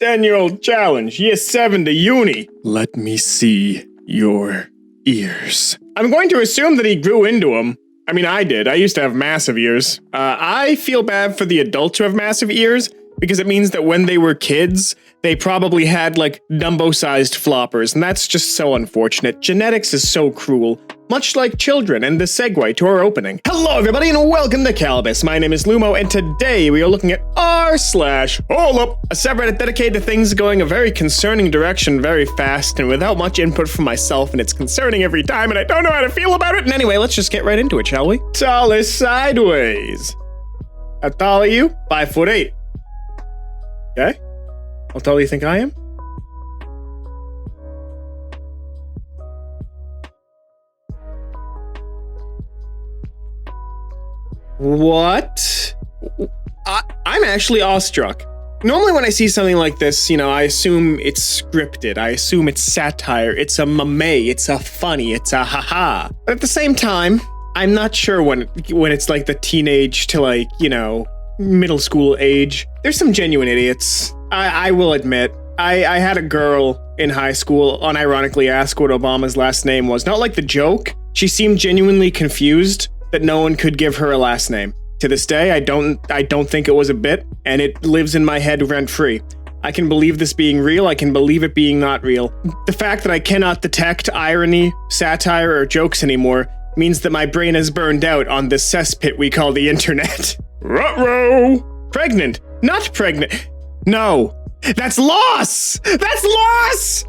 10-year-old challenge, year 7 to uni. Let me see your ears. I'm going to assume that he grew into them. I mean, I did. I used to have massive ears. I feel bad for the adults who have massive ears, because it means that when they were kids, they probably had, like, Dumbo-sized floppers, and that's just so unfortunate. Genetics is so cruel, much like children, and the segue to our opening. Hello, everybody, and welcome to Kalbus. My name is Lumo, and today we are looking at r/Holup, a subreddit dedicated to things going a very concerning direction very fast, and without much input from myself, and it's concerning every time, and I don't know how to feel about it. And anyway, let's just get right into it, shall we? Tall is sideways. How tall are you? 5'8". Okay. How tall do you think I am? What? I'm actually awestruck. Normally when I see something like this, you know, I assume it's scripted. I assume it's satire. It's a meme. It's a funny. It's a haha. But at the same time, I'm not sure when it's like the teenage to, like, you know, middle school age. There's some genuine idiots. I will admit, I had a girl in high school unironically ask what Obama's last name was. Not like the joke. She seemed genuinely confused that no one could give her a last name. To this day, I don't think it was a bit, and it lives in my head rent-free. I can believe this being real, I can believe it being not real. The fact that I cannot detect irony, satire, or jokes anymore means that my brain is burned out on this cesspit we call the internet. Ruh-roh! Pregnant. Not pregnant. No. That's loss! That's loss!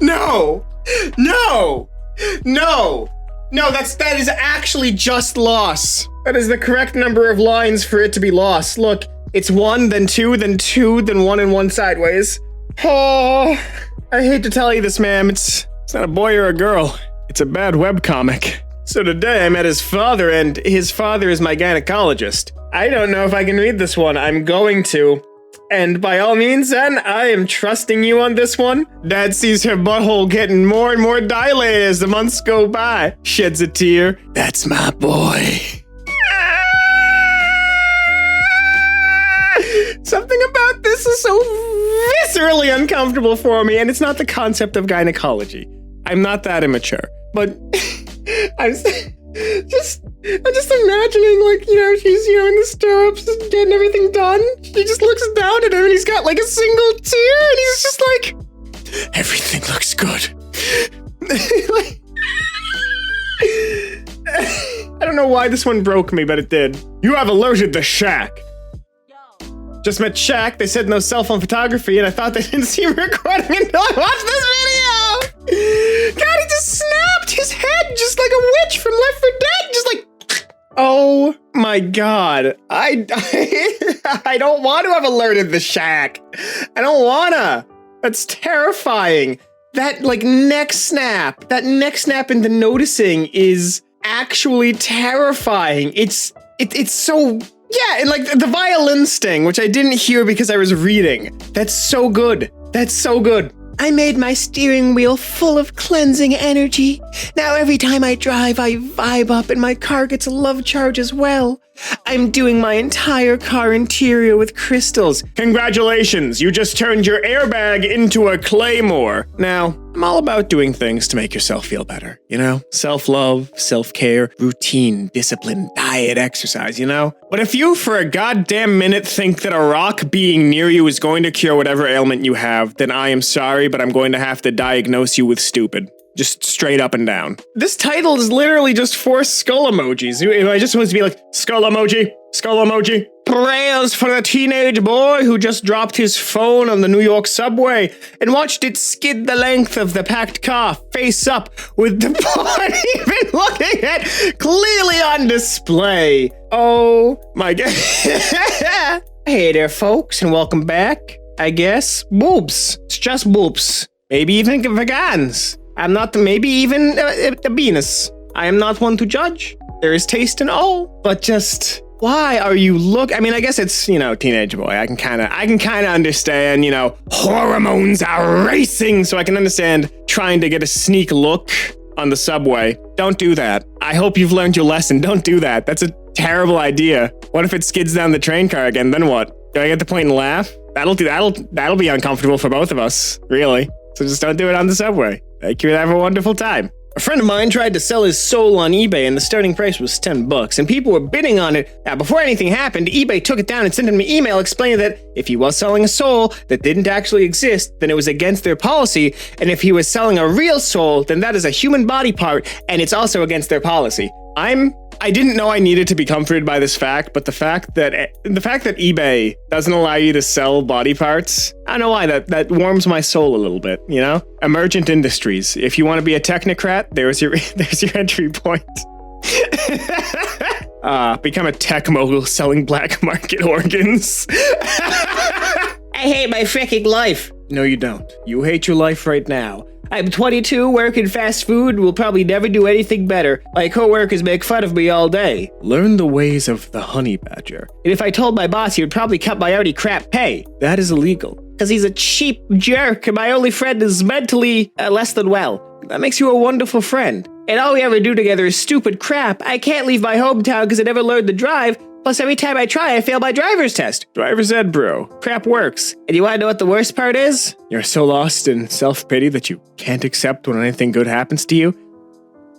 No! No! No! No, that is actually just loss. That is the correct number of lines for it to be loss. Look, it's 1, then 2, then 2, then 1 and 1 sideways. Oh, I hate to tell you this, ma'am. It's not a boy or a girl. It's a bad webcomic. So today I met his father, and his father is my gynecologist. I don't know if I can read this one. I'm going to. And by all means, then, I am trusting you on this one. Dad sees her butthole getting more and more dilated as the months go by. Sheds a tear. That's my boy. Something about this is so viscerally uncomfortable for me, and it's not the concept of gynecology. I'm not that immature, but I'm just imagining, like, you know, she's, you know, in the stirrups, just getting everything done. She just looks down at him, and he's got, like, a single tear, and he's just like, everything looks good. I don't know why this one broke me, but it did. You have alerted the Shack. Just met Shaq. They said no cell phone photography, and I thought they didn't see me recording until I watched this video. God, he just snapped his head just like a witch from Left 4 Dead. Just like, oh my God. I don't want to have alerted the Shaq. I don't wanna. That's terrifying. That, like, neck snap into noticing is actually terrifying. It's so... Yeah, and, like, the violin sting, which I didn't hear because I was reading. That's so good. That's so good. I made my steering wheel full of cleansing energy. Now every time I drive, I vibe up and my car gets a love charge as well. I'm doing my entire car interior with crystals. Congratulations, you just turned your airbag into a claymore. Now, I'm all about doing things to make yourself feel better, you know? Self-love, self-care, routine, discipline, diet, exercise, you know? But if you for a goddamn minute think that a rock being near you is going to cure whatever ailment you have, then I am sorry, but I'm going to have to diagnose you with stupid. Just straight up and down. This title is literally just 4 skull emojis. I just want to be like, skull emoji, skull emoji. Prayers for the teenage boy who just dropped his phone on the New York subway and watched it skid the length of the packed car face up with the porn even looking at clearly on display. Oh my God. Hey there, folks, and welcome back, I guess. Boobs. It's just boobs. Maybe even vegans. I'm not, maybe even a penis. I am not one to judge. There is taste in all, but just, why are you I mean, I guess it's, you know, teenage boy. I can kind of understand, you know, hormones are racing, so I can understand trying to get a sneak look on the subway. Don't do that. I hope you've learned your lesson. Don't do that. That's a terrible idea. What if it skids down the train car again? Then what? Do I get to point and laugh? That'll be uncomfortable for both of us, really. So just don't do it on the subway. Thank you, have a wonderful time. A friend of mine tried to sell his soul on eBay and the starting price was $10 and people were bidding on it. Now, before anything happened, eBay took it down and sent him an email explaining that if he was selling a soul that didn't actually exist, then it was against their policy. And if he was selling a real soul, then that is a human body part and it's also against their policy. I didn't know I needed to be comforted by this fact, but the fact that eBay doesn't allow you to sell body parts, I don't know why, that warms my soul a little bit, you know? Emergent industries. If you want to be a technocrat, there's your entry point. Become a tech mogul selling black market organs. I hate my freaking life. No, you don't. You hate your life right now. I'm 22, work in fast food, will probably never do anything better. My coworkers make fun of me all day. Learn the ways of the honey badger. And if I told my boss, he would probably cut my already crap pay. That is illegal. Because he's a cheap jerk and my only friend is mentally less than well. That makes you a wonderful friend. And all we ever do together is stupid crap. I can't leave my hometown because I never learned to drive. Plus, every time I try, I fail my driver's test. Driver's ed, bro. Crap works. And you want to know what the worst part is? You're so lost in self-pity that you can't accept when anything good happens to you.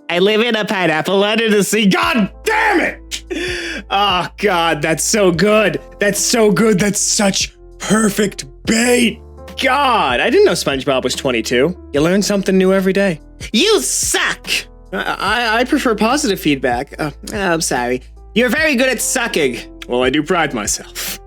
I live in a pineapple under the sea. God damn it! Oh, God, that's so good. That's so good. That's such perfect bait. God, I didn't know SpongeBob was 22. You learn something new every day. You suck! I prefer positive feedback. I'm sorry. You're very good at sucking. Well, I do pride myself.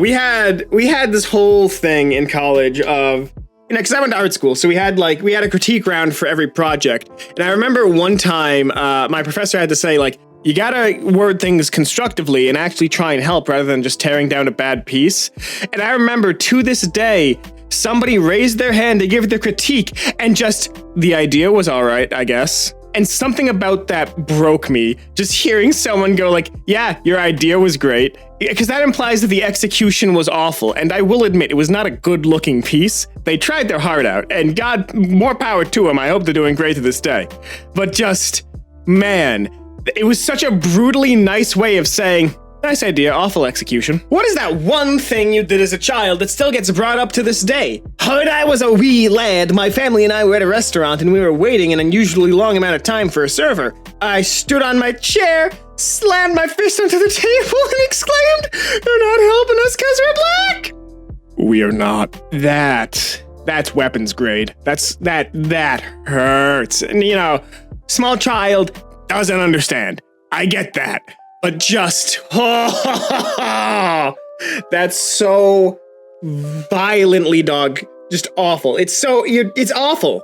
We had this whole thing in college of, you know, because I went to art school, so we had a critique round for every project. And I remember one time, my professor had to say, like, you gotta word things constructively and actually try and help rather than just tearing down a bad piece. And I remember to this day, somebody raised their hand to give their critique and just, the idea was all right, I guess. And something about that broke me, just hearing someone go like, yeah, your idea was great. Because that implies that the execution was awful. And I will admit, it was not a good looking piece. They tried their heart out and God, more power to them. I hope they're doing great to this day. But just, man, it was such a brutally nice way of saying, nice idea, awful execution. What is that one thing you did as a child that still gets brought up to this day? When I was a wee lad, my family and I were at a restaurant and we were waiting an unusually long amount of time for a server. I stood on my chair, slammed my fist onto the table and exclaimed, "They're not helping us because we're black!" We are not. That's weapons grade. That hurts. And you know, small child doesn't understand. I get that. But just, that's so violently just awful. It's awful.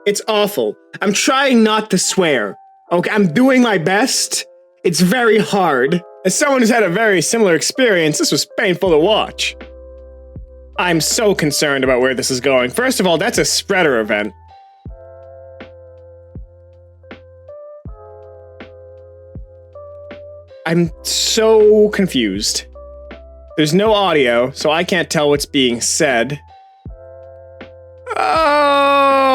It's awful. I'm trying not to swear. Okay, I'm doing my best. It's very hard. As someone who's had a very similar experience, this was painful to watch. I'm so concerned about where this is going. First of all, that's a spreader event. I'm so confused. There's no audio, so I can't tell what's being said. Oh,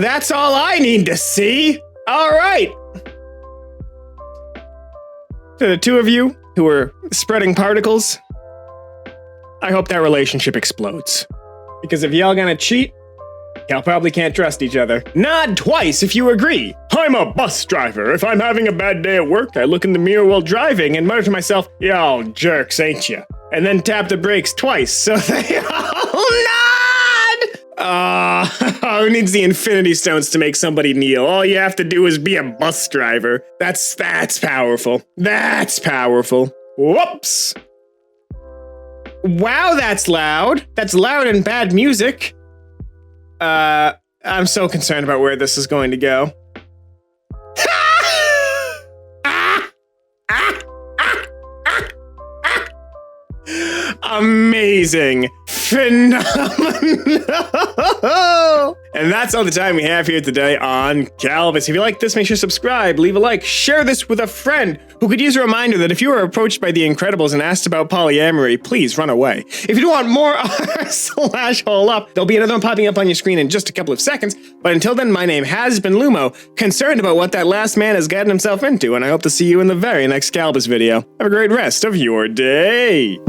that's all I need to see. All right. To the two of you who are spreading particles, I hope that relationship explodes. Because if y'all gonna cheat, y'all probably can't trust each other. Nod twice if you agree. I'm a bus driver. If I'm having a bad day at work, I look in the mirror while driving and mutter to myself, y'all jerks, ain't ya? And then tap the brakes twice so they all nod! Who needs the infinity stones to make somebody kneel? All you have to do is be a bus driver. That's powerful. That's powerful. Whoops! Wow, that's loud. That's loud and bad music. I'm so concerned about where this is going to go. Amazing. Phenomenal. And that's all the time we have here today on Kalbus. If you like this, make sure to subscribe, leave a like, share this with a friend who could use a reminder that if you were approached by the Incredibles and asked about polyamory, please run away. If you do want more r/Holup, there'll be another one popping up on your screen in just a couple of seconds. But until then, my name has been Lumo, concerned about what that last man has gotten himself into, and I hope to see you in the very next Kalbus video. Have a great rest of your day.